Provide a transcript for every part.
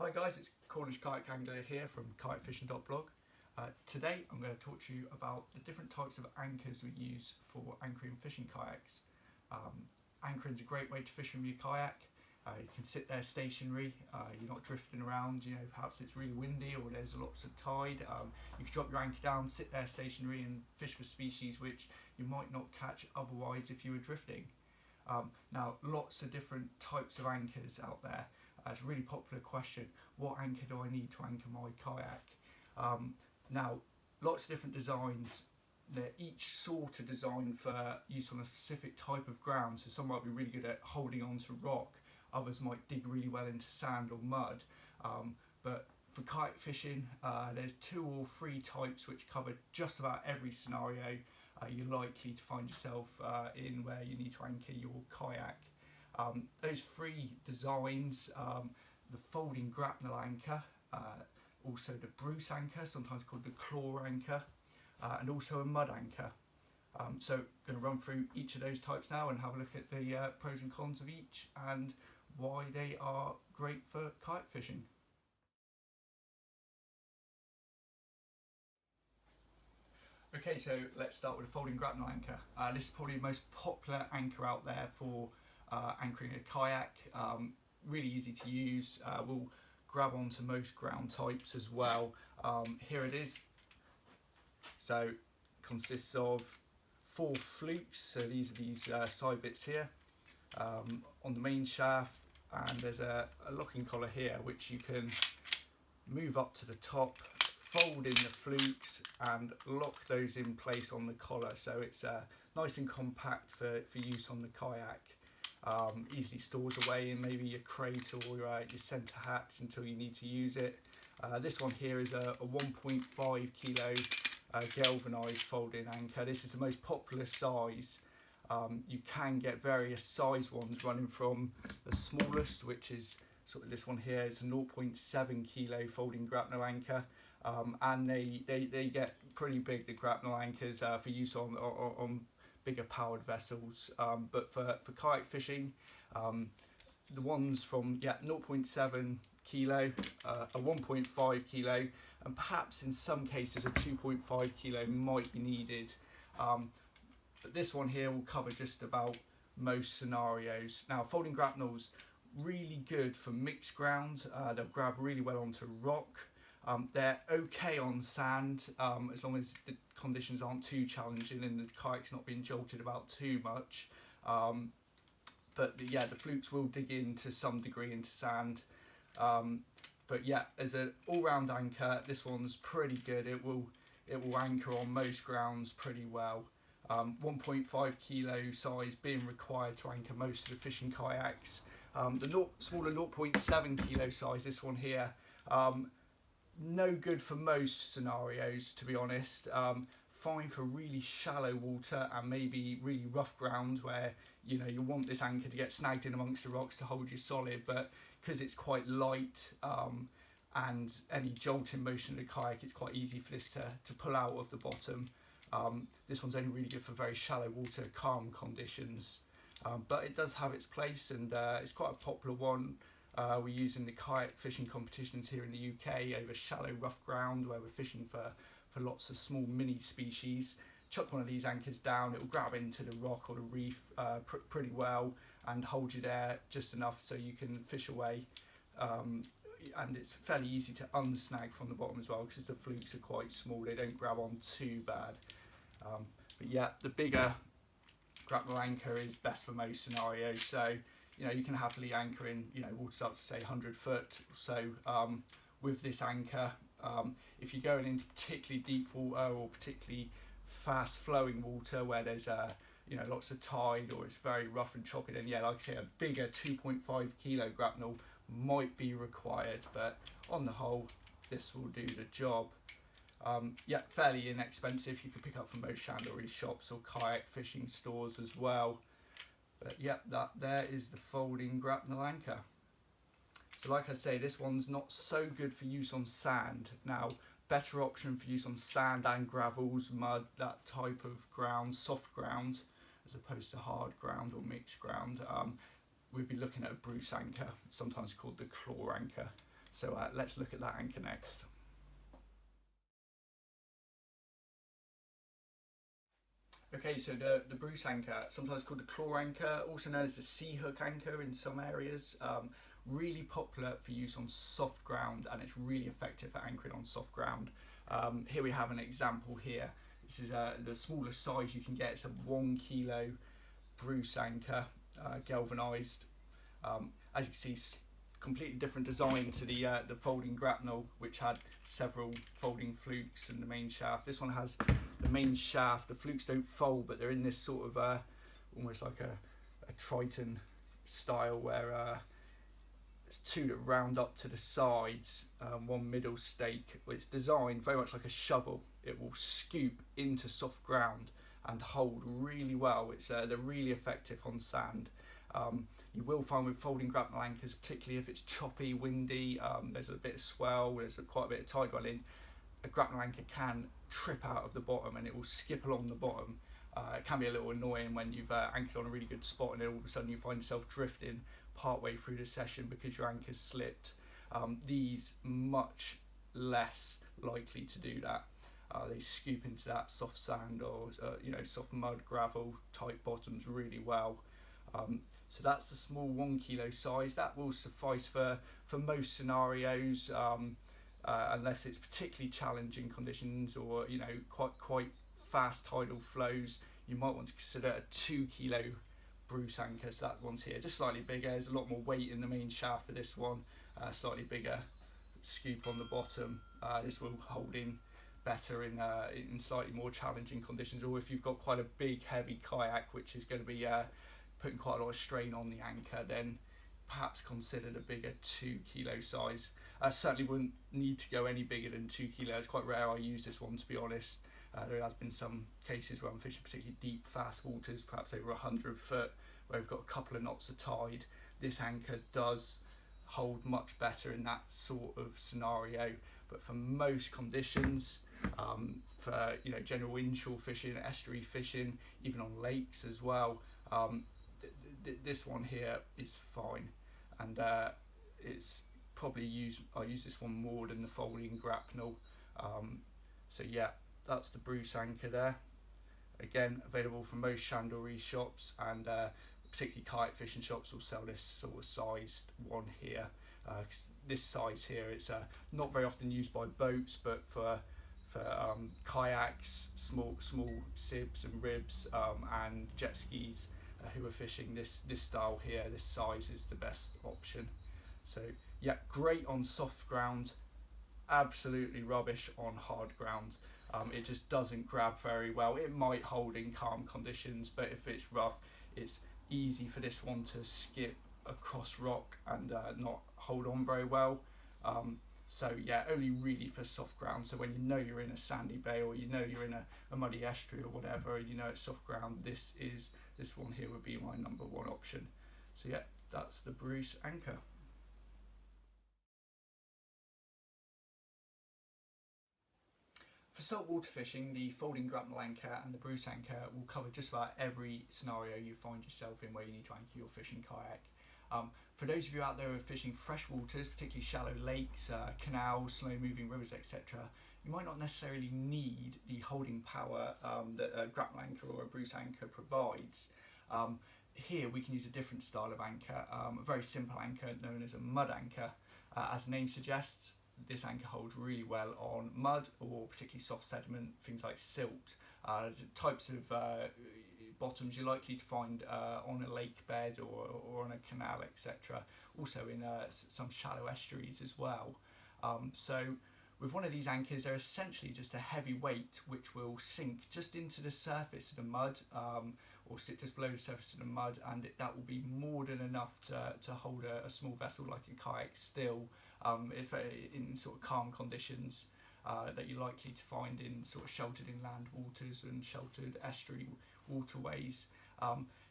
Hi guys, it's Cornish Kayak Angler here from kayakfishing.blog. Today I'm going to talk to you about the different types of anchors we use for anchoring fishing kayaks. Anchoring is a great way to fish from your kayak. You can sit there stationary, you're not drifting around, perhaps it's really windy or there's lots of tide. You can drop your anchor down, sit there stationary and fish for species which you might not catch otherwise if you were drifting. Now, lots of different types of anchors out there. It's a really popular question. What anchor do I need to anchor my kayak? Now, lots of different designs. They're each sort of designed for use on a specific type of ground. So some might be really good at holding on to rock. Others might dig really well into sand or mud. But for kayak fishing, there's 2 or 3 types which cover just about every scenario you're likely to find yourself in where you need to anchor your kayak. Those 3 designs, the Folding Grapnel Anchor, also the Bruce Anchor, sometimes called the Claw Anchor, and also a Mud Anchor. So I'm going to run through each of those types now and have a look at the pros and cons of each and why they are great for kayak fishing. Okay, so let's start with the Folding Grapnel Anchor. This is probably the most popular anchor out there for anchoring a kayak. Really easy to use, will grab onto most ground types as well. Here it is. So it consists of 4 flukes, so these are these side bits here on the main shaft, and there's a locking collar here which you can move up to the top, fold in the flukes and lock those in place on the collar, so it's nice and compact for use on the kayak. Easily stores away in maybe your crate or your centre hatch until you need to use it. This one here is a 1.5 kilo galvanised folding anchor. This is the most popular size. You can get various size ones running from the smallest, which is sort of this one here. It's a 0.7 kilo folding grapnel anchor, and they get pretty big, the grapnel anchors, for use on bigger powered vessels, but for kayak fishing, the ones from 0.7 kilo, a 1.5 kilo, and perhaps in some cases a 2.5 kilo might be needed, but this one here will cover just about most scenarios. Now, folding grapnels, really good for mixed ground. They'll grab really well onto rock. They're okay on sand, as long as the conditions aren't too challenging and the kayak's not being jolted about too much. But the flukes will dig in to some degree into sand. But yeah, as an all-round anchor, this one's pretty good. It will anchor on most grounds pretty well. 1.5 kilo size being required to anchor most of the fishing kayaks. The smaller 0.7 kilo size, this one here, no good for most scenarios, to be honest. Fine for really shallow water and maybe really rough ground where you want this anchor to get snagged in amongst the rocks to hold you solid, but because it's quite light and any jolting motion of the kayak, it's quite easy for this to pull out of the bottom. This one's only really good for very shallow water, calm conditions, but it does have its place, and it's quite a popular one. We use in the kayak fishing competitions here in the UK over shallow rough ground where we're fishing for lots of small mini species. Chuck one of these anchors down, it will grab into the rock or the reef pretty well and hold you there just enough so you can fish away, and it's fairly easy to unsnag from the bottom as well because the flukes are quite small, they don't grab on too bad. But yeah, the bigger grapnel anchor is best for most scenarios, so you can happily anchor in waters up to say 100 foot or so with this anchor. If you're going into particularly deep water or particularly fast flowing water where there's lots of tide or it's very rough and choppy, then like I say, a bigger 2.5 kilo grapnel might be required, but on the whole this will do the job. Fairly inexpensive. You can pick up from most chandlery shops or kayak fishing stores as well. But that there is the Folding Grapnel Anchor. So like I say, this one's not so good for use on sand. Now, better option for use on sand and gravels, mud, that type of ground, soft ground, as opposed to hard ground or mixed ground. We'd be looking at a Bruce anchor, sometimes called the Claw Anchor. So let's look at that anchor next. Okay, so the Bruce anchor, sometimes called the claw anchor, also known as the sea hook anchor in some areas, really popular for use on soft ground, and it's really effective for anchoring on soft ground. Here we have an example here. This is the smallest size you can get. It's a 1 kilo Bruce anchor, galvanized. As you can see, completely different design to the folding grapnel, which had several folding flukes and the main shaft. This one has the main shaft. The flukes don't fold, but they're in this sort of almost like a Triton style, where there's two that round up to the sides, one middle stake. It's designed very much like a shovel. It will scoop into soft ground and hold really well. They're really effective on sand. You will find with folding grapnel anchors, particularly if it's choppy, windy, there's a bit of swell, there's quite a bit of tide running, a grapnel anchor can trip out of the bottom and it will skip along the bottom. It can be a little annoying when you've anchored on a really good spot and then all of a sudden you find yourself drifting partway through the session because your anchor's slipped. These much less likely to do that. They scoop into that soft sand or soft mud, gravel type bottoms really well. So that's the small 1 kilo size. That will suffice for most scenarios, unless it's particularly challenging conditions or quite fast tidal flows. You might want to consider a 2 kilo Bruce anchor. So that one's here, just slightly bigger. There's a lot more weight in the main shaft for this one. Slightly bigger scoop on the bottom. This will hold in better in slightly more challenging conditions, or if you've got quite a big heavy kayak which is going to be putting quite a lot of strain on the anchor, then perhaps consider the bigger 2 kilo size. Certainly wouldn't need to go any bigger than 2 kilos. It's quite rare I use this one, to be honest. There has been some cases where I'm fishing particularly deep, fast waters, perhaps over 100 foot, where we've got a couple of knots of tide. This anchor does hold much better in that sort of scenario, but for most conditions, for general inshore fishing, estuary fishing, even on lakes as well, this one here is fine, and it's probably I use this one more than the folding grapnel. So yeah, that's the Bruce anchor there. Again, available from most chandlery shops, and particularly kayak fishing shops will sell this sort of sized one here. This size here, it's not very often used by boats, but for kayaks, small sibs and ribs, and jet skis who are fishing this style here, this size is the best option. So yeah, great on soft ground, absolutely rubbish on hard ground. It just doesn't grab very well. It might hold in calm conditions, but if it's rough, it's easy for this one to skip across rock and not hold on very well. So yeah, only really for soft ground. So when you're in a sandy bay, or you're in a muddy estuary or whatever, it's soft ground, this one here would be my number one option. So yeah, that's the Bruce anchor. For saltwater fishing, the folding grapnel anchor and the Bruce anchor will cover just about every scenario you find yourself in where you need to anchor your fishing kayak. For those of you out there who are fishing fresh waters, particularly shallow lakes, canals, slow moving rivers, etc., you might not necessarily need the holding power that a grapnel anchor or a Bruce anchor provides. Here we can use a different style of anchor, a very simple anchor known as a mud anchor. As the name suggests, this anchor holds really well on mud or particularly soft sediment, things like silt, types of bottoms you're likely to find on a lake bed or on a canal, etc. Also in some shallow estuaries as well. So with one of these anchors, they're essentially just a heavy weight which will sink just into the surface of the mud, or sit just below the surface of the mud, and that will be more than enough to hold a small vessel like a kayak still. It's very in sort of calm conditions that you're likely to find in sort of sheltered inland waters and sheltered estuary waterways.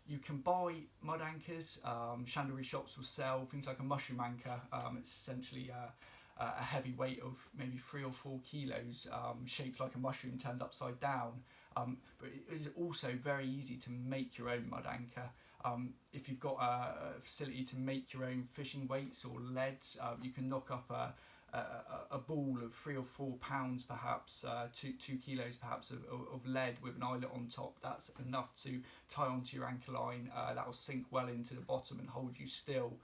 You can buy mud anchors. Chandlery shops will sell things like a mushroom anchor. It's essentially a heavy weight of maybe 3 or 4 kilos, shaped like a mushroom turned upside down. But it is also very easy to make your own mud anchor. If you've got a facility to make your own fishing weights or leads, you can knock up a ball of 3 or 4 pounds, perhaps 2 kilos perhaps of lead with an eyelet on top. That's enough to tie onto your anchor line. That will sink well into the bottom and hold you still.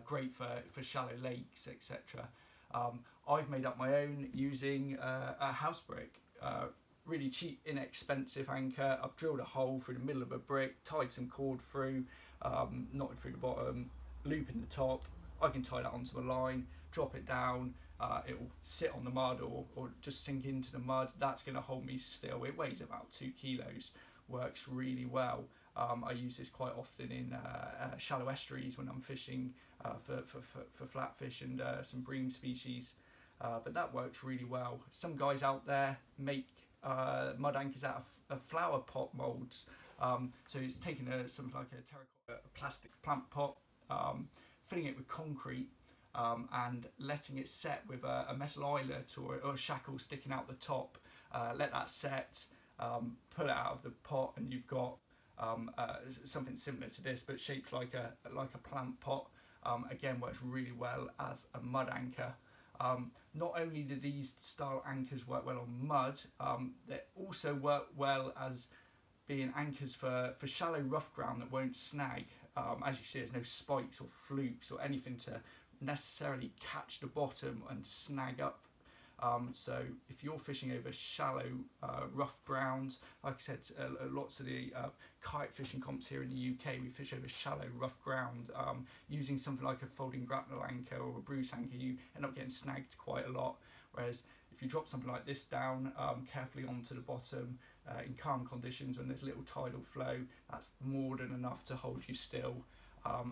Great for shallow lakes, etc. I've made up my own using a house brick. Really cheap, inexpensive anchor. I've drilled a hole through the middle of a brick, tied some cord through, knotted through the bottom, loop in the top. I can tie that onto a line, drop it down. It will sit on the mud or just sink into the mud. That's going to hold me still. It weighs about 2 kilos. Works really well. I use this quite often in shallow estuaries when I'm fishing for flatfish and some bream species. But that works really well. Some guys out there make mud anchors out of Flowerpot moulds. So it's taking something like a terracotta plastic plant pot, filling it with concrete, and letting it set with a metal eyelet or a shackle sticking out the top. Let that set, pull it out of the pot, and you've got something similar to this but shaped like a plant pot. Again, works really well as a mud anchor. Not only do these style anchors work well on mud, they also work well as being anchors for shallow rough ground that won't snag. As you see, there's no spikes or flukes or anything to necessarily catch the bottom and snag up. So if you're fishing over shallow rough ground, like I said, lots of the kayak fishing comps here in the UK, we fish over shallow rough ground. Using something like a folding grapnel anchor or a Bruce anchor, you end up getting snagged quite a lot. Whereas if you drop something like this down carefully onto the bottom in calm conditions when there's little tidal flow, that's more than enough to hold you still.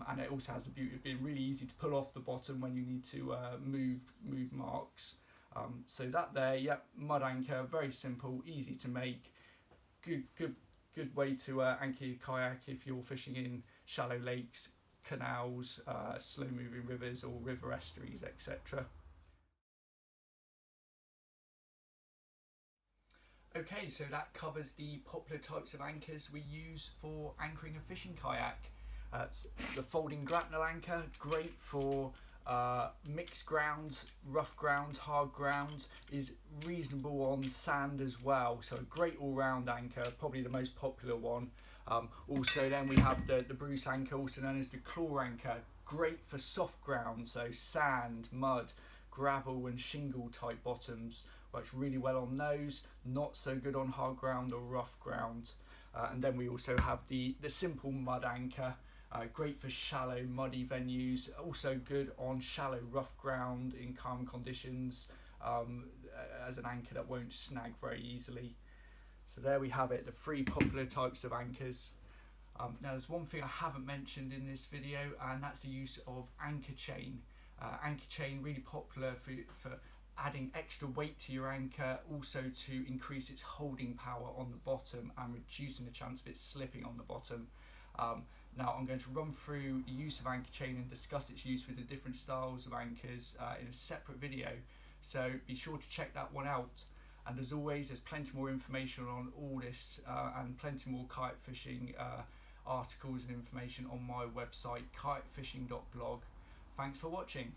And it also has the beauty of being really easy to pull off the bottom when you need to move marks. So that there, yep, mud anchor, very simple, easy to make, good way to anchor your kayak if you're fishing in shallow lakes, canals, slow moving rivers or river estuaries, etc. Okay, so that covers the popular types of anchors we use for anchoring a fishing kayak. The folding grapnel anchor, great for mixed ground, rough ground, hard ground, is reasonable on sand as well. So a great all-round anchor, probably the most popular one. Also then we have the Bruce anchor, also known as the claw anchor, great for soft ground, so sand, mud, gravel and shingle type bottoms. Works really well on those, not so good on hard ground or rough ground. And then we also have the simple mud anchor, great for shallow muddy venues, also good on shallow rough ground in calm conditions, as an anchor that won't snag very easily. So there we have it, the 3 popular types of anchors. Now there's one thing I haven't mentioned in this video, and that's the use of anchor chain. Anchor chain really popular for adding extra weight to your anchor, also to increase its holding power on the bottom and reducing the chance of it slipping on the bottom. Now I'm going to run through the use of anchor chain and discuss its use with the different styles of anchors in a separate video, so be sure to check that one out. And as always, there's plenty more information on all this and plenty more kayak fishing articles and information on my website, kayakfishing.blog. Thanks for watching.